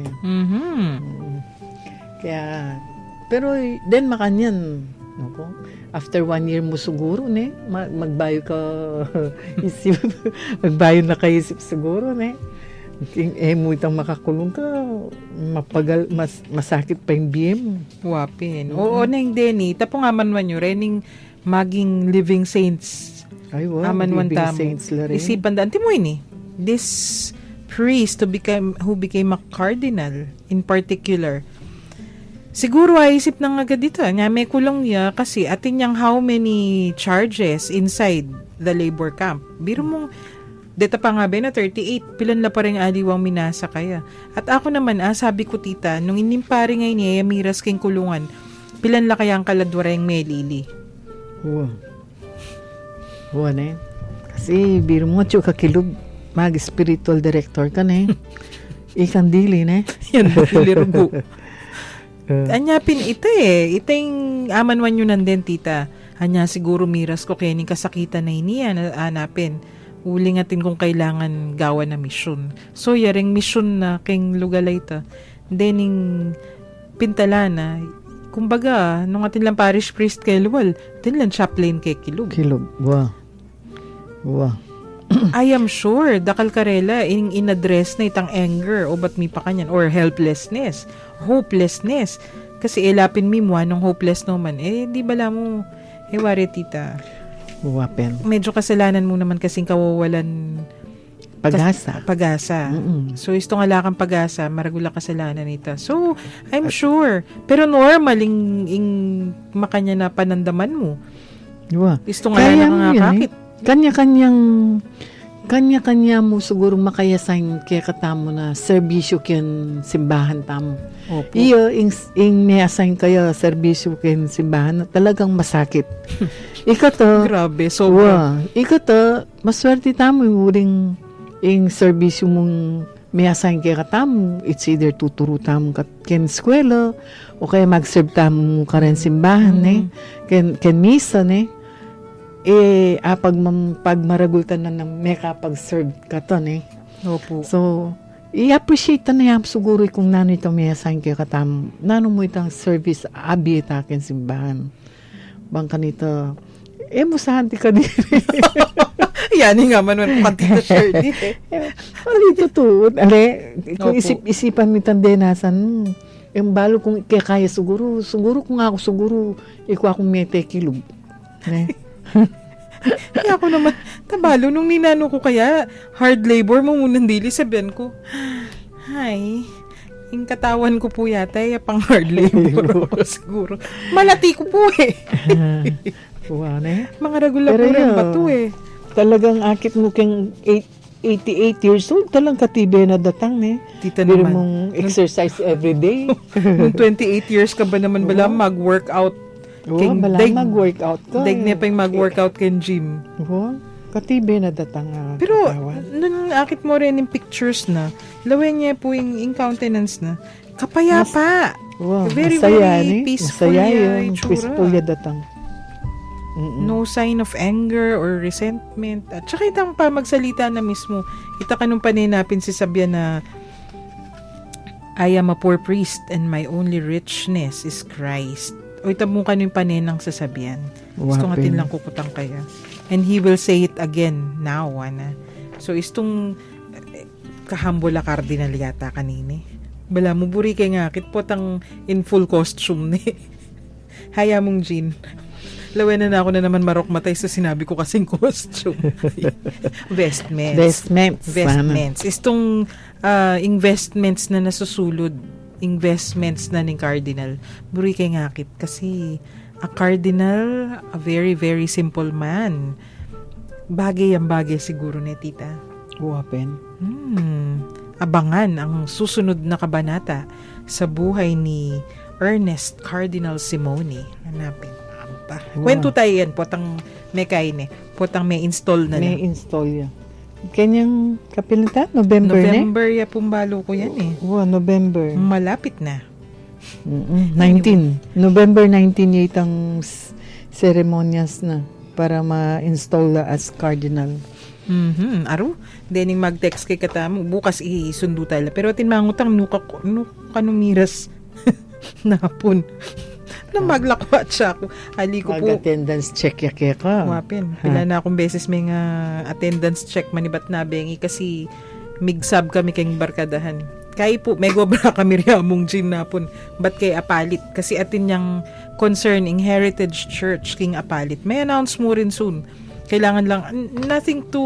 Speaker 3: Kaya, pero then makanyan, after 1 year mo siguro, magbayo ka isip, magbayo na kaisip siguro, mo itang makakulong ka, masakit pa yung BM.
Speaker 2: Wapin. Oo, nang Denny, tapo nga man nyo, rening maging living saints.
Speaker 3: Ay, wow,
Speaker 2: living
Speaker 3: saints la rin.
Speaker 2: Isipan da, mo this priest who became a cardinal in particular, siguro ay isip nang agad dito, nga may kulong niya kasi atin niyang how many charges inside the labor camp. Biro mong deta pa nga na 38, pilan la pa rin aliwang minasa kaya. At ako naman, sabi ko tita, nung inimpari ngayon niya, miras king kulungan, pilan la kaya ang kaladwara yung melili.
Speaker 3: Wow. Kasi biro mo, tsyo kakilog, mag-spiritual director ka Ikan dili
Speaker 2: Yan, dilirugo. Anyapin ito ito yung amanwan nyo nandun tita. Anya siguro miras ko kaya ning kasakitan na iniya na hanapin. Ulingatin kung kailangan gawa na mission. So, yaring mission na king lugalay ta. Dening pintala na, kumbaga, nung atin lang parish priest kay Luwal, din lang chaplain kay Kilog.
Speaker 3: Wow.
Speaker 2: I am sure, dakal karela, in-address na itang anger, o ba't mi pa kanyan, or helplessness, hopelessness. Kasi elapin mi mo, anong hopeless naman, di bala mo, wari tita.
Speaker 3: Wapen.
Speaker 2: medyo kasalanan mo naman kasing kawawalan
Speaker 3: Pag-asa.
Speaker 2: pag-asa.
Speaker 3: Mm-mm.
Speaker 2: So, isto nga lakang pag-asa, maragula kasalanan nita. So, I'm sure. Pero normal, ing makanya na panandaman mo.
Speaker 3: Diba?
Speaker 2: Isto nga
Speaker 3: Kaya
Speaker 2: lang
Speaker 3: mo
Speaker 2: nga
Speaker 3: yun,
Speaker 2: kakit.
Speaker 3: Kanya-kanya mo siguro makayasan kaya katamo na serbisyo ken simbahan tamo.
Speaker 2: Opo.
Speaker 3: Iyo, ing may assign kayo serbisyo ken simbahan na talagang masakit. Ika to,
Speaker 2: Grabe, sobra.
Speaker 3: ika to, maswerte tamo yung uring ing serbisyo mong may assign kaya katamo. It's either tuturo tamo ken eskwela o kaya mag-serve tamo ka rin simbahan, ken misa, pag maragultan na may kapag-serve ka to,
Speaker 2: Opo.
Speaker 3: So, i-appreciate na yan siguro kung nano itong may assign kayo katam. Nano mo itong service abi itakin simbahan. Bang kanito, musahan ti ka din.
Speaker 2: Yan nga man pati Shirley.
Speaker 3: Alito to. Kung
Speaker 2: Opo.
Speaker 3: isipan mo itong denasan, yung balo kung kaya siguro kung ako ikaw akong may tekilog.
Speaker 2: Kaya ako naman, tabalo, nung ninano ko kaya, hard labor mo munang dili, sabihan ko, ay, yung katawan ko po yata, pang hard labor ako siguro. Malati ko po Mga regular
Speaker 3: Pero
Speaker 2: po rin
Speaker 3: yun,
Speaker 2: ba to
Speaker 3: Talagang akit mo keng 88 years old, talang katibe na datang,
Speaker 2: Tita
Speaker 3: Pero
Speaker 2: naman.
Speaker 3: mong exercise every day.
Speaker 2: Nung 28 years ka ba naman bala mag-workout?
Speaker 3: Mag-workout ka.
Speaker 2: Daig na pa yung mag-workout kay gym.
Speaker 3: Katibe na datang
Speaker 2: Pero,
Speaker 3: katawan.
Speaker 2: nung akit mo rin yung pictures na, lawen niya po yung countenance na, kapayapa. Very,
Speaker 3: masaya,
Speaker 2: very peaceful
Speaker 3: masaya
Speaker 2: yung
Speaker 3: yung
Speaker 2: itsura.
Speaker 3: peaceful yung datang.
Speaker 2: No sign of anger or resentment. At saka itang pa magsalita na mismo. Ita ka nung paninapin si Sabian na I am a poor priest and my only richness is Christ. O ita mo ka nung paninang sasabihan. Gusto nga
Speaker 3: Wapin.
Speaker 2: lang kukutang kaya. And he will say it again now, ana. So istong kahambula cardinal yata kanini. Bala mo buri kay ngakit po tang in full costume ni. Haya mong Jean. Lawenan na ako na naman marok matay sa sinabi ko kasing costume. Vestments.
Speaker 3: Vestments.
Speaker 2: Istong investments na nasusulod. Investments na ng cardinal. Buri kay ngakit. Kasi a cardinal, a very, very simple man. Bagay ang bagay siguro ni tita.
Speaker 3: Wapin.
Speaker 2: Abangan ang susunod na kabanata sa buhay ni Ernest Cardinal Simone. Hanapin. Kwento tayo yan, potang may kain potang may install na
Speaker 3: May install yan. Kanyang kapilita? November
Speaker 2: ya pumbalo ko yan
Speaker 3: November.
Speaker 2: Malapit na.
Speaker 3: 19. November 19 itang ceremonias na para ma-install as cardinal.
Speaker 2: Aro, dening mag-text kay katamo, bukas isundo tayo. Pero tinmangutang kanumiras napon. Na maglakwa siya ako. Ali ko po.
Speaker 3: Mag-attendance check ya ka.
Speaker 2: Wapin. Pila na akong beses may nga attendance check manibat na bengi kasi migsab kami kayong barkadahan. Kaya po, may gobra kami riyamong gym na po. Ba't kay Apalit? Kasi atin yung concerning Heritage Church King Apalit. May announce mo rin soon. Kailangan lang, nothing to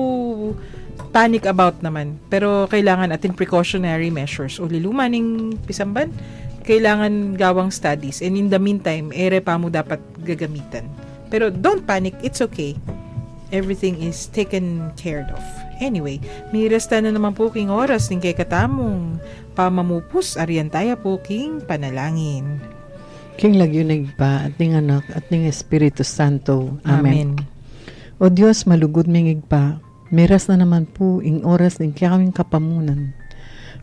Speaker 2: panic about naman. Pero kailangan atin precautionary measures. O lilumaning pisamban, kailangan gawang studies. And in the meantime, ere pa mo dapat gagamitan. Pero don't panic, it's okay. Everything is taken care of. Anyway, may resta na naman po king oras ng kay katamong pamamupos ariyan tayo po king panalangin.
Speaker 3: King lagyunig pa at ning anak at ning Espiritu Santo. Amen.
Speaker 2: Amen.
Speaker 3: O Diyos, malugod mingig pa. Miras na naman po ing oras ng kaming kapamunan.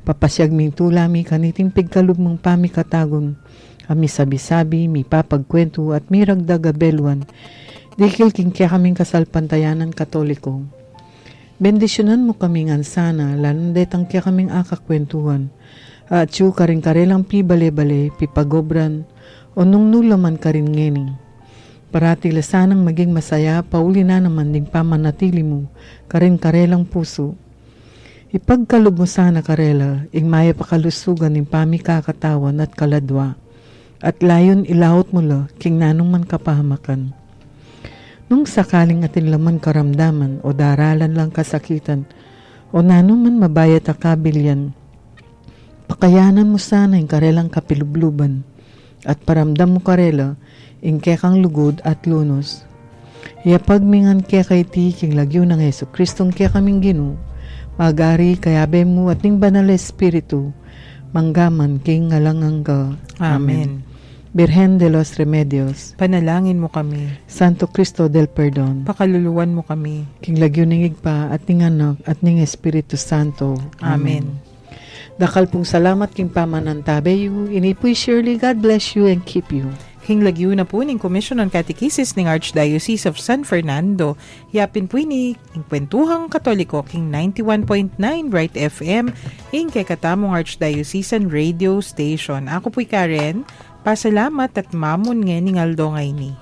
Speaker 3: Papasyag ming tulami kaniting pigkalog mong pamikatagon. Kami sabi-sabi, mi papagkwento at mi ragdagabelwan. Dikil king kaya kaming kasalpantayanan katoliko. Bendisyonan mo kaming ansana, lalong detang kaya kaming akakwentuhan. At yu karing karelang pi bale-bale, pi pagobran, o nung nulaman karin ngening. Parati lasanang maging masaya, pauli na naman ding pamanatili mo, karing karelang puso. Ipagkalog mo sana karela, ing maya pakalusugan ng pamikakatawan at kaladwa, at layon ilawot mo la, king nanong man kapahamakan. Nung sakaling atin laman karamdaman o daralan lang kasakitan o nanuman mabayat akabilyan, pakayanan mo sana yung karelang kapilubluban at paramdam mo karela ingke kang lugod at lunos. Yapagmingan kaya kay ti king lagyo ng Heso Kristong kaya kaming ginu, magari kayabe mo at ning banal espiritu, manggaman king ngalangang ka.
Speaker 2: Amen.
Speaker 3: Birhen de los Remedios,
Speaker 2: Panalangin mo kami.
Speaker 3: Santo Cristo del Perdon,
Speaker 2: Pakaluluwan mo kami.
Speaker 3: king lagyo ning igpa at ning anak at ning Espiritu Santo.
Speaker 2: Amen.
Speaker 3: Dakal pong salamat king pamanantabe you, inipoy surely God bless you and keep you.
Speaker 2: King lagyo na po ning Commission on Catechesis ng Archdiocese of San Fernando. Yapin po ni ing Kwentuhang Katoliko king 91.9 Bright FM ing kay katamong Archdiocesan Radio Station. Ako po'y Karen, pasalamat at mamon ng Aldo ngay ni.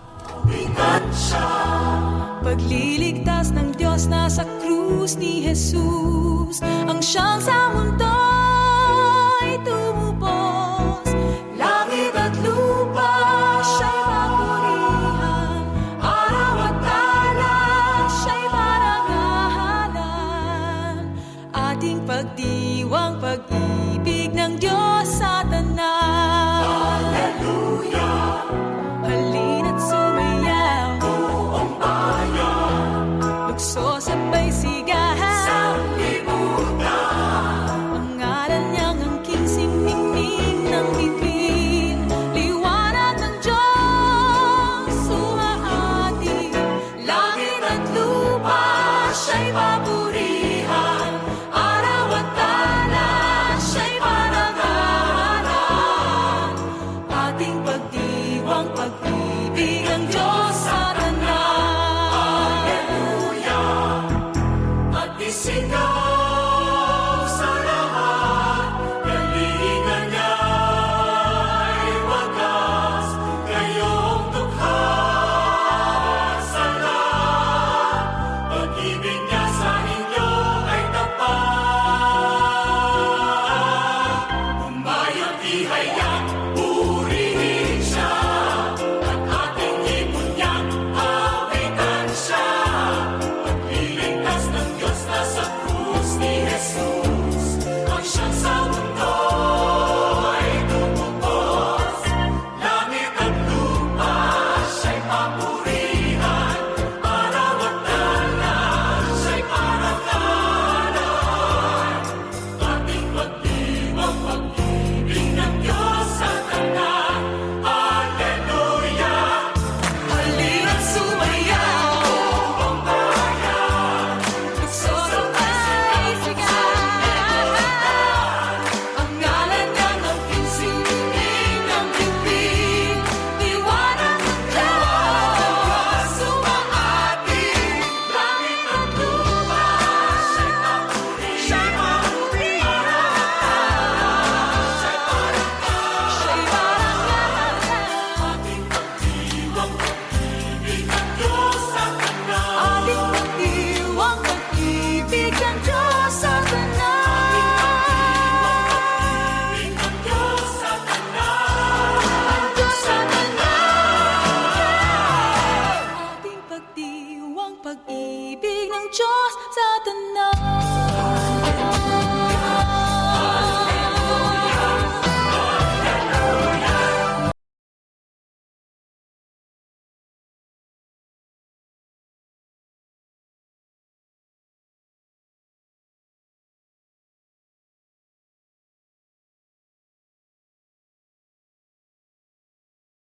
Speaker 7: Pagliligtas ng Diyos na sa krus ni Jesus, ang siyang sa mundo'y tumubos. Langit at lupa siya'y papurihan, araw at tala siya'y parangalan. Ating pagdiwang pag-ibig ng Diyos sa tanan. Hallelujah! Halina't sumayaw, buong bayan, lukso sabay sigahan sa libutan. Ang ngalan niyang angking siningning ng bituin, liwanag ng Diyos sumahati. Langit at lupa siya'y papurihan, araw at tala siya'y parangalan. Ating pagdiwang pag-ibig ang Diyos sa tanan. Hallelujah! Magdisigaw